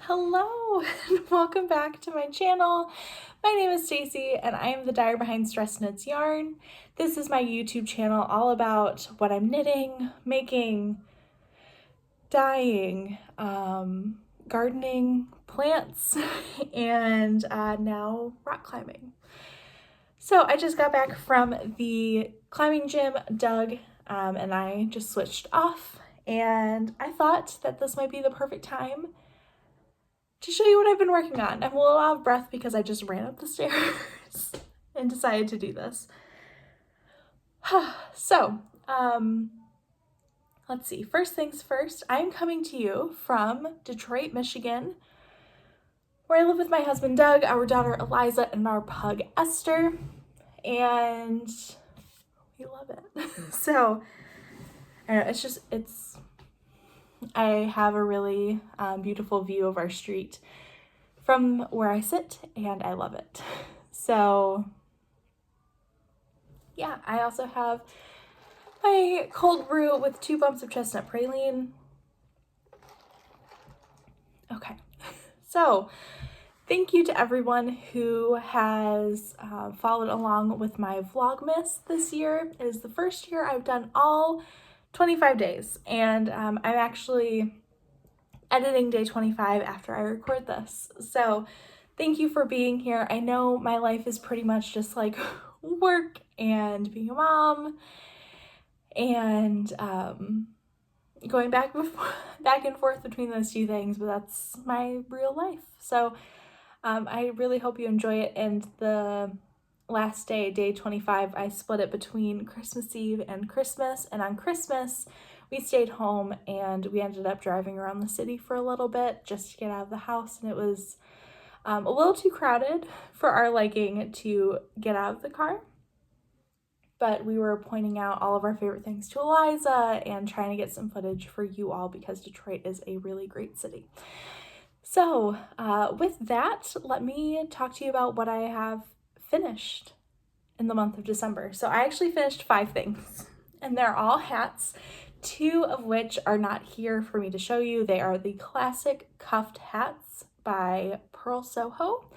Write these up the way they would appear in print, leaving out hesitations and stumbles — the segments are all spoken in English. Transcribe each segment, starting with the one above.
Hello and welcome back to my channel. My name is Stacy and I am the dyer behind Stress Knits Yarn. This is my YouTube channel all about what I'm knitting, making, dyeing, gardening, plants, and now rock climbing. So I just got back from the climbing gym. Doug and I just switched off, and I thought that this might be the perfect time to show you what I've been working on. I'm a little out of breath because I just ran up the stairs and decided to do this. So, let's see. First things first, I'm coming to you from Detroit, Michigan, where I live with my husband Doug, our daughter Eliza, and our pug Esther, and we love it. So, I don't know, I have a really beautiful view of our street from where I sit, and I love it. So yeah, I also have my cold brew with 2 bumps of chestnut praline. Okay, so thank you to everyone who has followed along with my Vlogmas this year. It is the first year I've done all 25 days, and I'm actually editing day 25 after I record this. So thank you for being here. I know my life is pretty much just like work and being a mom and going back and forth between those 2 things, but that's my real life. So I really hope you enjoy it. And the last day, day 25, I split it between Christmas Eve and Christmas, and on Christmas we stayed home and we ended up driving around the city for a little bit just to get out of the house, and it was a little too crowded for our liking to get out of the car, but we were pointing out all of our favorite things to Eliza and trying to get some footage for you all because Detroit is a really great city. So with that, let me talk to you about what I have finished in the month of December. So I actually finished 5 things, and they're all hats, 2 of which are not here for me to show you. They are the classic cuffed hats by Purl Soho.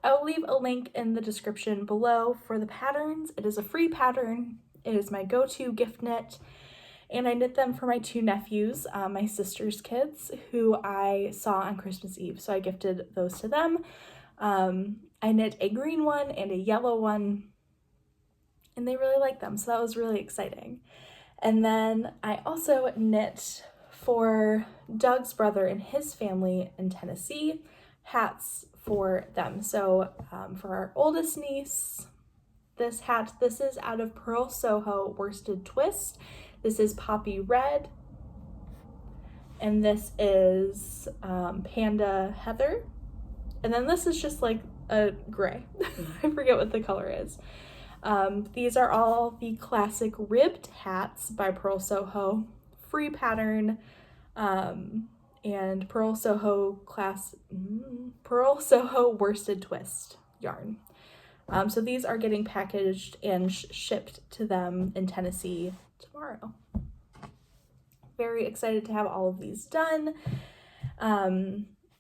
I will leave a link in the description below for the patterns. It is a free pattern. It is my go-to gift knit, and I knit them for my 2 nephews, my sister's kids, who I saw on Christmas Eve, so I gifted those to them. I knit a green one and a yellow one, and they really liked them, so that was really exciting. And then I also knit for Doug's brother and his family in Tennessee, hats for them. So for our oldest niece, this is out of Purl Soho Worsted Twist. This is Poppy Red, and this is Panda Heather, and then this is just like a gray. I forget what the color is. These are all the classic ribbed hats by Purl Soho, free pattern, and Purl Soho Worsted Twist yarn. So these are getting packaged and shipped to them in Tennessee tomorrow. Very excited to have all of these done.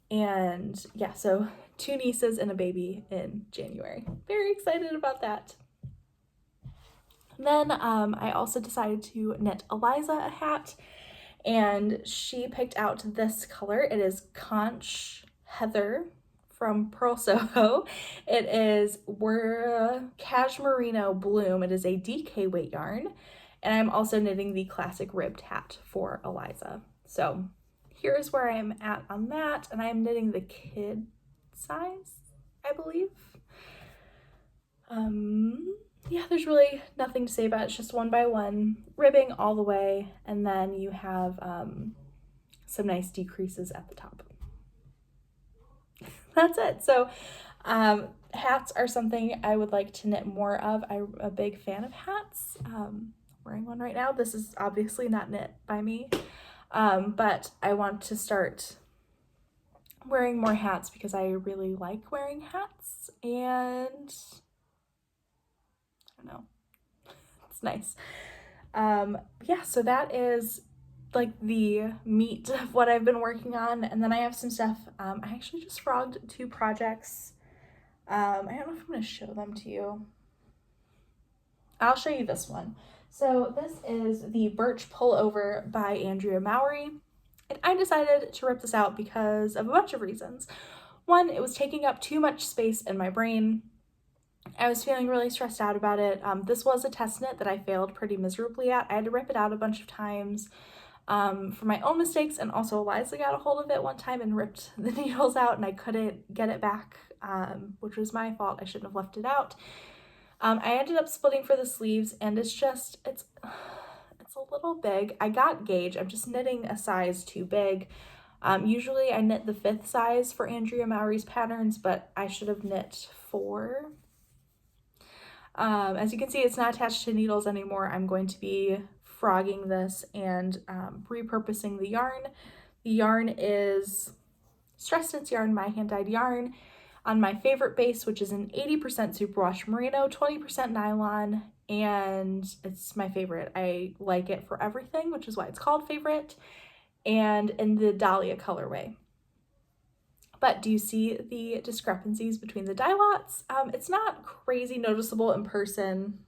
And yeah, so 2 nieces and a baby in January. Very excited about that. Then I also decided to knit Eliza a hat, and she picked out this color. It is Conch Heather from Purl Soho. It is Cashmere Bloom. It is a DK weight yarn, and I'm also knitting the classic ribbed hat for Eliza. So here's where I'm at on that, and I'm knitting the kid size, I believe. Yeah, there's really nothing to say about it. It's just 1 by 1 ribbing all the way, and then you have some nice decreases at the top. That's it. So hats are something I would like to knit more of. I'm a big fan of hats. Wearing one right now. This is obviously not knit by me, but I want to start wearing more hats because I really like wearing hats, and I don't know, it's nice. Yeah, so that is like the meat of what I've been working on. And then I have some stuff. I actually just frogged 2 projects. I don't know if I'm going to show them to you. I'll show you this one. So this is the Birch Pullover by Andrea Mowry. And I decided to rip this out because of a bunch of reasons. One, it was taking up too much space in my brain. I was feeling really stressed out about it. This was a test knit that I failed pretty miserably at. I had to rip it out a bunch of times for my own mistakes, and also Eliza got a hold of it one time and ripped the needles out and I couldn't get it back, which was my fault. I shouldn't have left it out. I ended up splitting for the sleeves, and it's a little big. I got gauge. I'm just knitting a size too big. Usually I knit the 5th size for Andrea Mowry's patterns, but I should have knit 4. As you can see, it's not attached to needles anymore. I'm going to be frogging this and repurposing the yarn. The yarn is Stress Knits yarn, my hand-dyed yarn, on my favorite base, which is an 80% superwash merino, 20% nylon, and it's my favorite. I like it for everything, which is why it's called favorite, and in the Dahlia colorway. But do you see the discrepancies between the dye lots? It's not crazy noticeable in person,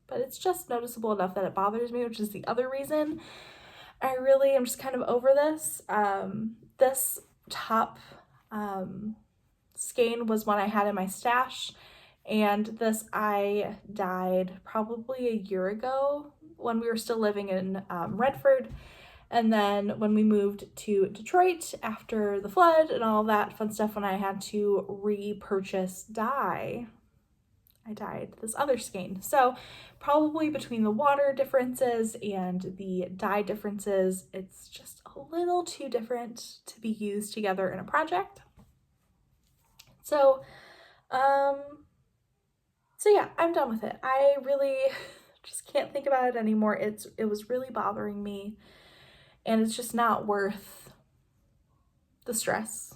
but it's just noticeable enough that it bothers me, which is the other reason I really am just kind of over this. This top skein was one I had in my stash, and this I dyed probably a year ago when we were still living in Redford. And then when we moved to Detroit after the flood and all that fun stuff, when I had to repurchase dye, I dyed this other skein. So probably between the water differences and the dye differences, it's just a little too different to be used together in a project. So yeah, I'm done with it. I really just can't think about it anymore. It was really bothering me, and it's just not worth the stress.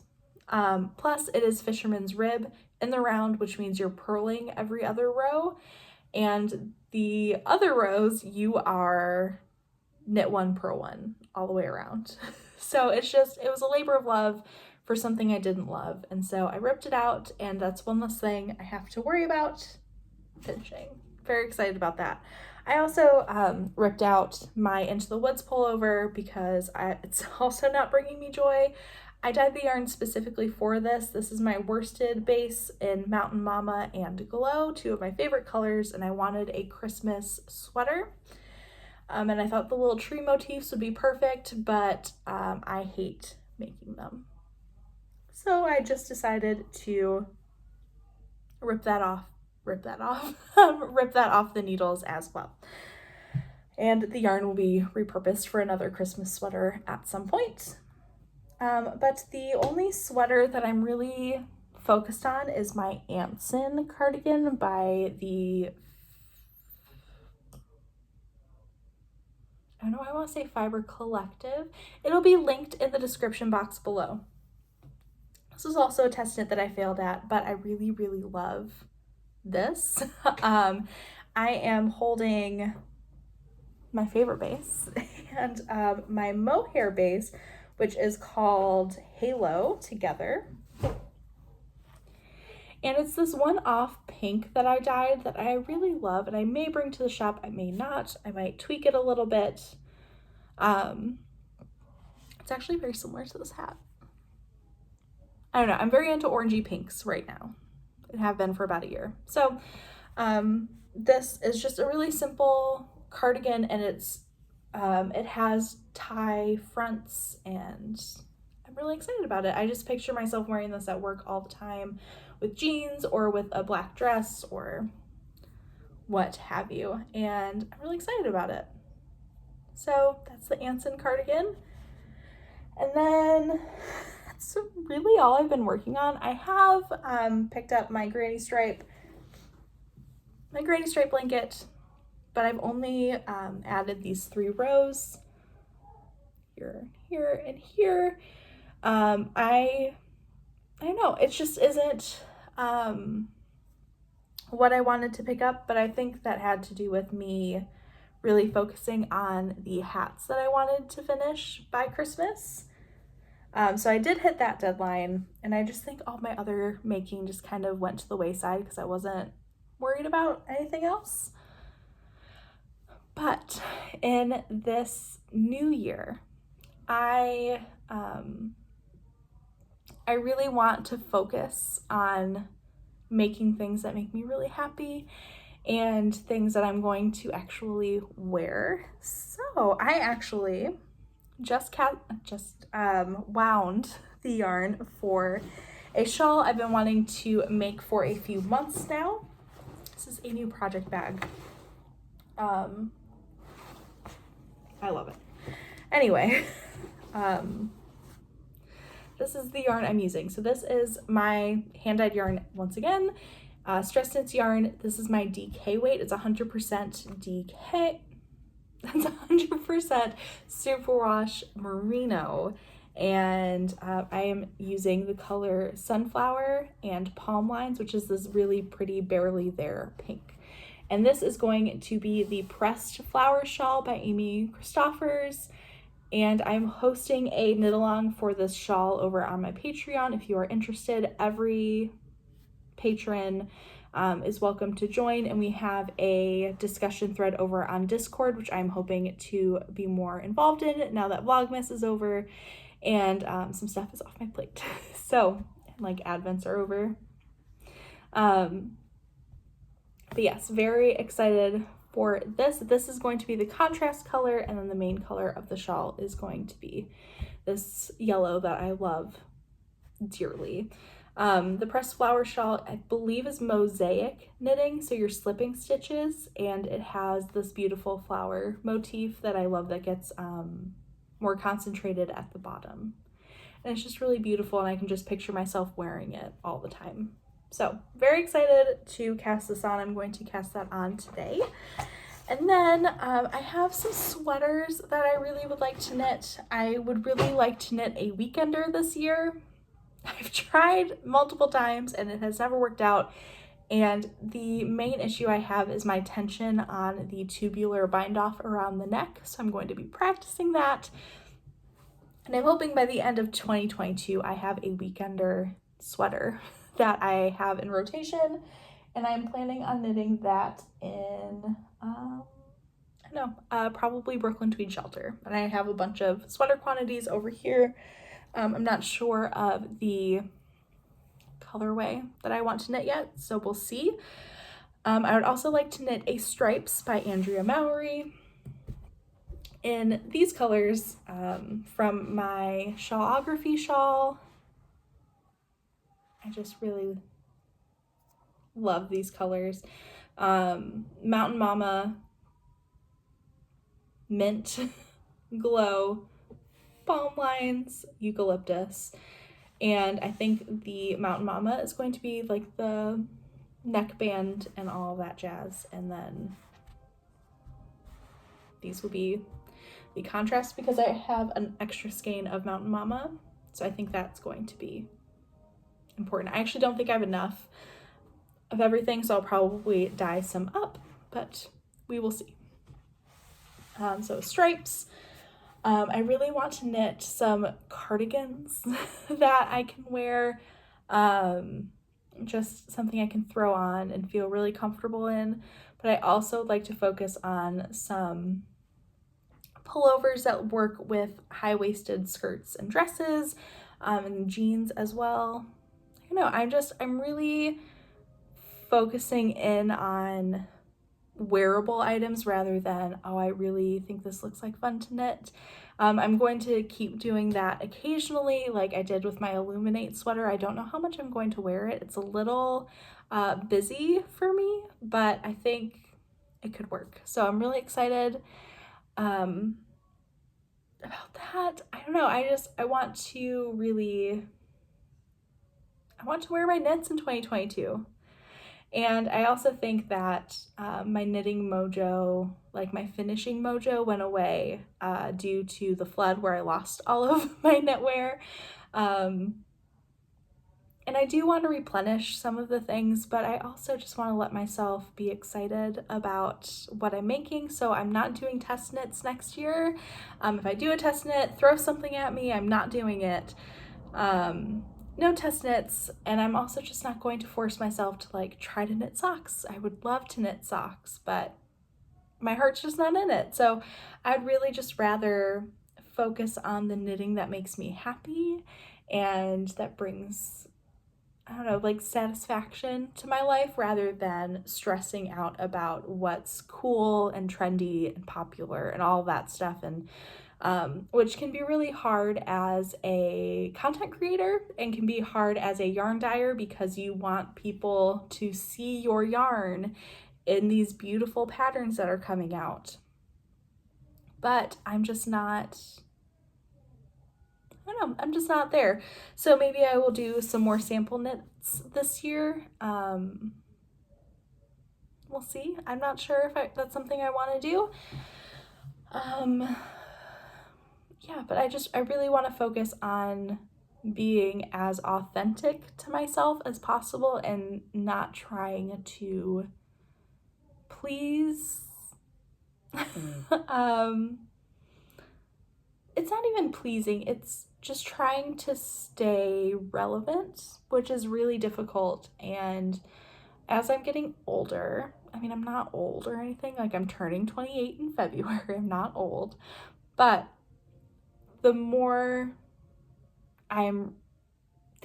Plus it is fisherman's rib in the round, which means you're purling every other row, and the other rows you are knit 1, purl 1 all the way around. So it was a labor of love for something I didn't love, and so I ripped it out, and that's one less thing I have to worry about finishing. Very excited about that. I also ripped out my Into the Woods pullover because it's also not bringing me joy. I dyed the yarn specifically for this. This is my worsted base in Mountain Mama and Glow, 2 of my favorite colors, and I wanted a Christmas sweater. And I thought the little tree motifs would be perfect, but I hate making them. So I just decided to rip that off the needles as well. And the yarn will be repurposed for another Christmas sweater at some point. But the only sweater that I'm really focused on is my Anson cardigan by the, I don't know, I want to say Fiber Collective. It'll be linked in the description box below. This is also a test knit that I failed at, but I really, really love this. I am holding my favorite base and my mohair base, which is called Halo, together. And it's this one-off pink that I dyed that I really love, and I may bring to the shop, I may not. I might tweak it a little bit. It's actually very similar to this hat. I don't know, I'm very into orangey pinks right now. I have been for about a year. So this is just a really simple cardigan, and it has tie fronts, and I'm really excited about it. I just picture myself wearing this at work all the time with jeans or with a black dress or what have you, and I'm really excited about it. So that's the Anson cardigan. And then that's really all I've been working on. I have picked up my granny stripe blanket, but I've only added these 3 rows here, here, and here. I don't know, it just isn't what I wanted to pick up, but I think that had to do with me really focusing on the hats that I wanted to finish by Christmas. So I did hit that deadline, and I just think all my other making just kind of went to the wayside because I wasn't worried about anything else. But in this new year, I really want to focus on making things that make me really happy and things that I'm going to actually wear. So I actually just wound the yarn for a shawl I've been wanting to make for a few months now. This is a new project bag. I love it. Anyway, this is the yarn I'm using. So this is my hand-dyed yarn once again. Stress Knits yarn. This is my DK weight. It's 100% DK. It's 100% superwash merino, and I am using the color Sunflower and Palm Lines, which is this really pretty Barely There pink. And this is going to be the Pressed Flower Shawl by Amy Christoffers, and I'm hosting a knit along for this shawl over on my Patreon. If you are interested, every patron is welcome to join, and we have a discussion thread over on Discord, which I'm hoping to be more involved in now that Vlogmas is over and some stuff is off my plate. So, like, Advents are over. But yes, very excited for this. This is going to be the contrast color, and then the main color of the shawl is going to be this yellow that I love dearly. The Pressed Flower Shawl, I believe, is mosaic knitting, so you're slipping stitches, and it has this beautiful flower motif that I love that gets more concentrated at the bottom. And it's just really beautiful, and I can just picture myself wearing it all the time. So, very excited to cast this on. I'm going to cast that on today. And then I have some sweaters that I really would like to knit. I would really like to knit a weekender this year. I've tried multiple times and it has never worked out, and the main issue I have is my tension on the tubular bind off around the neck, so I'm going to be practicing that, and I'm hoping by the end of 2022 I have a weekender sweater that I have in rotation, and I'm planning on knitting that in probably Brooklyn Tweed Shelter, and I have a bunch of sweater quantities over here. I'm not sure of the colorway that I want to knit yet, so we'll see. I would also like to knit a Stripes by Andrea Mowry in these colors from my Shawlography shawl. I just really love these colors. Mountain Mama, Mint, Glow, Palm Lines, Eucalyptus, and I think the Mountain Mama is going to be like the neckband and all that jazz, and then these will be the contrast because I have an extra skein of Mountain Mama, so I think that's going to be important. I actually don't think I have enough of everything, so I'll probably dye some up, but we will see. So Stripes. I really want to knit some cardigans that I can wear, just something I can throw on and feel really comfortable in, but I also like to focus on some pullovers that work with high-waisted skirts and dresses, and jeans as well. I don't know, I'm really focusing in on wearable items rather than, oh, I really think this looks like fun to knit. I'm going to keep doing that occasionally, like I did with my Illuminate sweater. I don't know how much I'm going to wear it. It's a little busy for me, but I think it could work. So I'm really excited about that. I don't know, I want to wear my knits in 2022. And I also think that my knitting mojo, like my finishing mojo, went away due to the flood where I lost all of my knitwear. I do want to replenish some of the things, but I also just want to let myself be excited about what I'm making. So I'm not doing test knits next year. If I do a test knit, throw something at me. I'm not doing it. No test knits. And I'm also just not going to force myself to like try to knit socks. I would love to knit socks, but my heart's just not in it. So I'd really just rather focus on the knitting that makes me happy and that brings, I don't know, like satisfaction to my life, rather than stressing out about what's cool and trendy and popular and all that stuff, and which can be really hard as a content creator and can be hard as a yarn dyer, because you want people to see your yarn in these beautiful patterns that are coming out. But I'm just not, I don't know, I'm just not there. So maybe I will do some more sample knits this year. We'll see. I'm not sure if that's something I want to do. Yeah, but I really want to focus on being as authentic to myself as possible and not trying to please. It's not even pleasing, it's just trying to stay relevant, which is really difficult. And as I'm getting older, I mean, I'm not old or anything, like I'm turning 28 in February, I'm not old, but the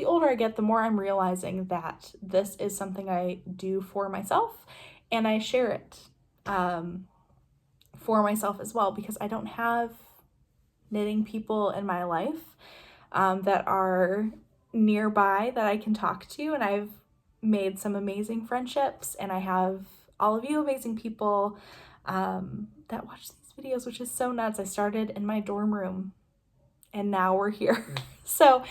older I get, the more I'm realizing that this is something I do for myself, and I share it for myself as well, because I don't have knitting people in my life that are nearby that I can talk to, and I've made some amazing friendships, and I have all of you amazing people that watch these videos, which is so nuts. I started in my dorm room and now we're here. So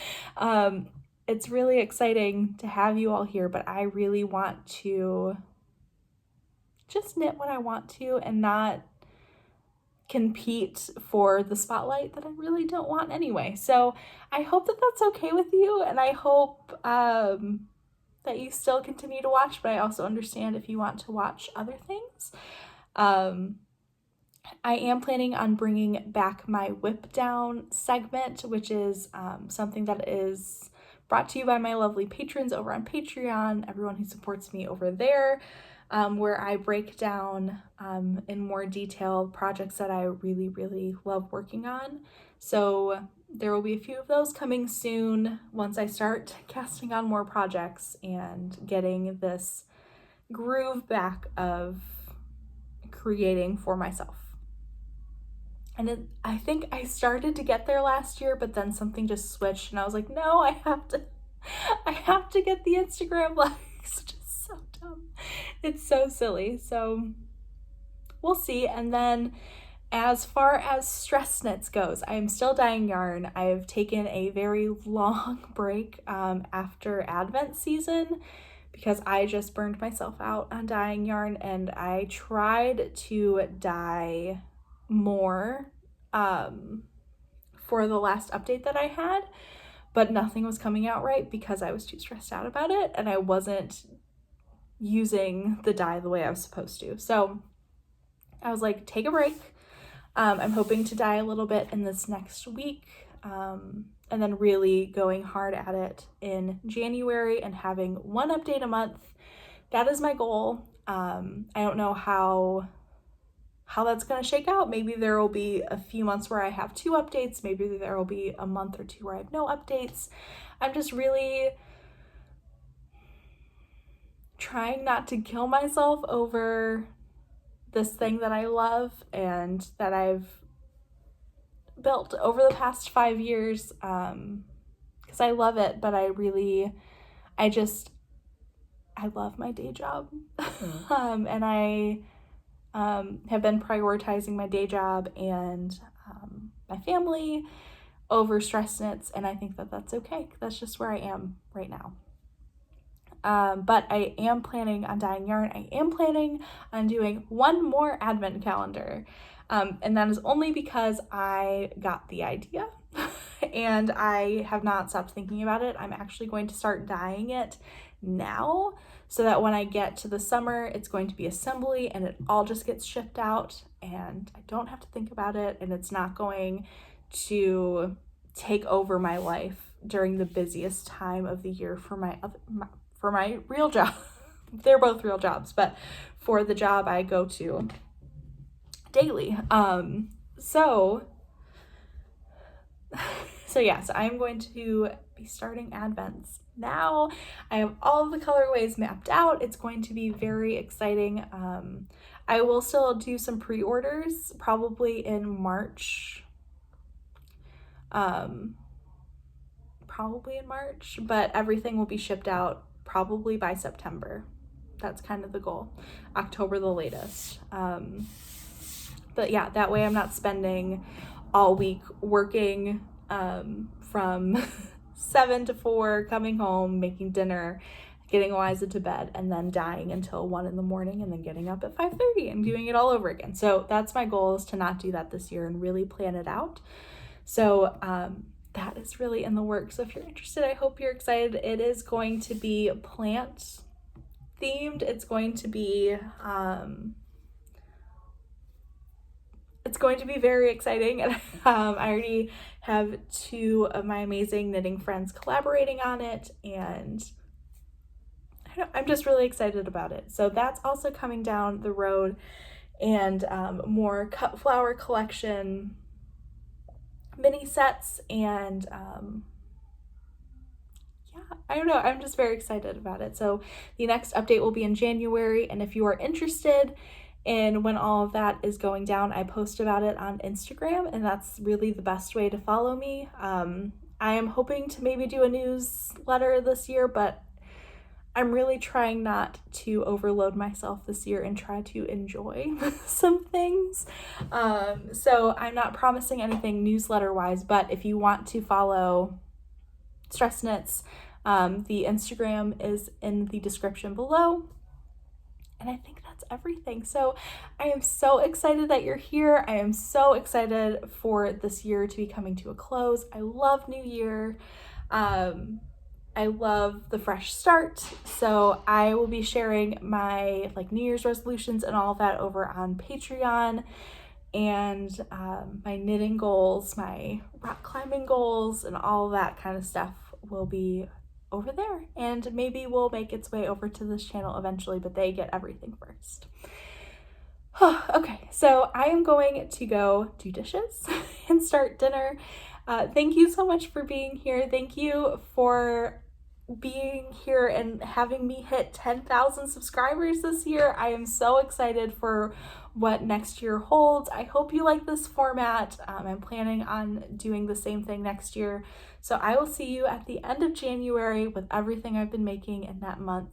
it's really exciting to have you all here, but I really want to just knit what I want to and not compete for the spotlight that I really don't want anyway. So I hope that that's okay with you, and I hope that you still continue to watch, but I also understand if you want to watch other things. I am planning on bringing back my whip down segment, which is something that is brought to you by my lovely patrons over on Patreon, everyone who supports me over there, where I break down in more detail projects that I really, really love working on. So there will be a few of those coming soon once I start casting on more projects and getting this groove back of creating for myself. And I think I started to get there last year, but then something just switched and I was like, no, I have to get the Instagram likes. Just so dumb. It's so silly. So we'll see. And then as far as stress knits goes, I am still dyeing yarn. I've taken a very long break after Advent season because I just burned myself out on dyeing yarn, and I tried to dye more for the last update that I had, but nothing was coming out right because I was too stressed out about it and I wasn't using the dye the way I was supposed to. So I was like, take a break. I'm hoping to dye a little bit in this next week, and then really going hard at it in January and having one update a month. That is my goal. I don't know how that's going to shake out. Maybe there will be a few months where I have 2 updates. Maybe there will be a month or 2 where I have no updates. I'm just really trying not to kill myself over this thing that I love and that I've built over the past 5 years, because I love it, but I love my day job. And I have been prioritizing my day job and my family over stress knits, and I think that that's okay. That's just where I am right now. But I am planning on dyeing yarn. I am planning on doing one more advent calendar. And that is only because I got the idea. and I have not stopped thinking about it. I'm actually going to start dyeing it now so that when I get to the summer, it's going to be assembly and it all just gets shipped out and I don't have to think about it, and it's not going to take over my life during the busiest time of the year for my real job. They're both real jobs, but for the job I go to daily. So yes, I'm going to be starting Advents now. I have all the colorways mapped out. It's going to be very exciting. I will still do some pre-orders probably in March. But everything will be shipped out probably by September. That's kind of the goal. October the latest. But yeah, that way I'm not spending all week working from 7 to 4, coming home, making dinner, getting Eliza to bed, and then dyeing until 1 in the morning, and then getting up at 5:30 and doing it all over again. So that's my goal, is to not do that this year and really plan it out. So that is really in the works. So if you're interested, I hope you're excited. It is going to be plant themed. It's going to be very exciting. And I already have 2 of my amazing knitting friends collaborating on it, and I'm just really excited about it. So that's also coming down the road, and more cut flower collection mini sets, and yeah, I don't know, I'm just very excited about it. So the next update will be in January, and if you are interested in when all of that is going down, I post about it on Instagram, and that's really the best way to follow me. I am hoping to maybe do a newsletter this year, but I'm really trying not to overload myself this year and try to enjoy some things. So I'm not promising anything newsletter wise, but if you want to follow Stress Knits, the Instagram is in the description below. And I think that's everything. So I am so excited that you're here. I am so excited for this year to be coming to a close. I love New Year. I love the fresh start. So I will be sharing my New Year's resolutions and all of that over on Patreon, and my knitting goals, my rock climbing goals, and all of that kind of stuff will be over there, and maybe will make its way over to this channel eventually, but they get everything first. Okay, so I am going to go do dishes and start dinner. Thank you so much for being here. Thank you for being here and having me hit 10,000 subscribers this year. I am so excited for what next year holds. I hope you like this format. I'm planning on doing the same thing next year. So I will see you at the end of January with everything I've been making in that month.